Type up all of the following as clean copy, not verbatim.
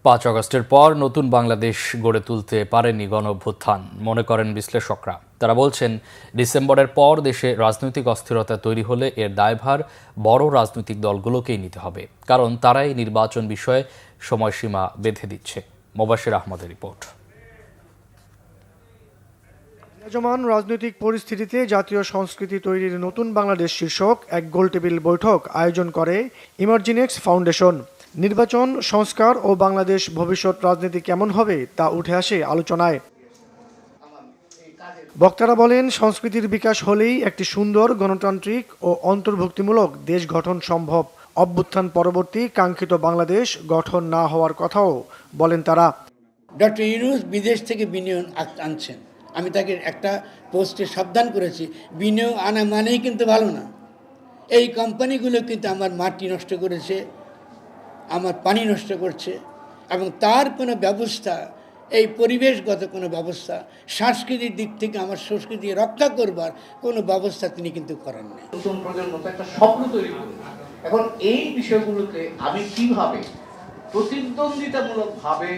5 আগস্টের পর নতুন বাংলাদেশ গড়ে তুলতে পারেনি গণঅভ্যুত্থান মনে করেন বিশ্লেষকরা। তারা বলছেন, ডিসেম্বরের পর দেশে রাজনৈতিক অস্থিরতা তৈরি হলে এর দায়ভার বড় রাজনৈতিক দলগুলোকেই নিতে হবে, কারণ তারাই নির্বাচন বিষয়ে সময়সীমা বেঁধে দিচ্ছে। মোবাশির আহমদের রিপোর্ট। বিরাজমান রাজনৈতিক পরিস্থিতিতে জাতীয় সংস্কৃতি তৈরির নতুন বাংলাদেশ শীর্ষক এক গোলটেবিল বৈঠক আয়োজন করে ইমার্জিনেক্স ফাউন্ডেশন। নির্বাচন, সংস্কার ও বাংলাদেশ ভবিষ্যৎ রাজনীতি কেমন হবে তা উঠে আসে আলোচনায়। বক্তারা বলেন, সংস্কৃতির বিকাশ হলেই একটি সুন্দর, গণতান্ত্রিক ও অন্তর্ভুক্তিমূলক দেশ গঠন সম্ভব। অভ্যুত্থান পরবর্তী কাঙ্ক্ষিত বাংলাদেশ গঠন না হওয়ার কথাও বলেন তারা। ডক্টর ইউনূস বিদেশ থেকে বিনিয়োগ আনছেন। আমি তাকে একটা পোস্টে সাবধান করেছি, বিনিয়োগ আনা মানেই কিন্তু ভালো না। এই কোম্পানিগুলো কিন্তু আমার মাটি নষ্ট করেছে, আমার পানি নষ্ট করছে, এবং তার কোনো ব্যবস্থা, এই পরিবেশগত কোনো ব্যবস্থা, সাংস্কৃতিক দিক থেকে আমার সংস্কৃতি রক্ষা করবার কোনো ব্যবস্থা তিনি কিন্তু করেন না। নতুন প্রজন্ম একটা স্বপ্ন তৈরি করবে। এখন এই বিষয়গুলোকে আমি কিভাবে প্রতিদ্বন্দ্বিতামূলকভাবে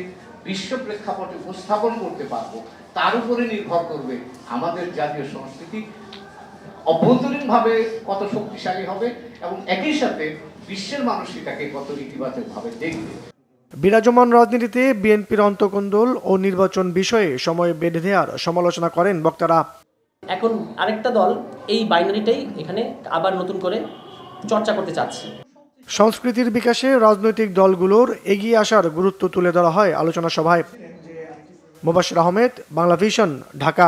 বিশ্ব প্রেক্ষাপটে উপস্থাপন করতে পারবো, তার উপরে নির্ভর করবে আমাদের জাতীয় সংস্কৃতি অভ্যন্তরীণভাবে কত শক্তিশালী হবে এবং একই সাথে বিশ্বের মানুষ এটাকে কত ইতিবাচকভাবে দেখবে। বিরাজমান রাজনীতিতে বিএনপির অন্তর্কোন্দল ও নির্বাচন বিষয়ে সময় বেঁধে দেওয়ার সমালোচনা করেন বক্তারা। এখন আরেকটা দল এই বাইনারিটাই এখানে আবার নতুন করে চর্চা করতে চাচ্ছে। সংস্কৃতির বিকাশে রাজনৈতিক দলগুলোর এগিয়ে আসার গুরুত্ব তুলে ধরা হয় আলোচনা সভায়। মোবাশির আহমেদ, বাংলা ভিশন, ঢাকা।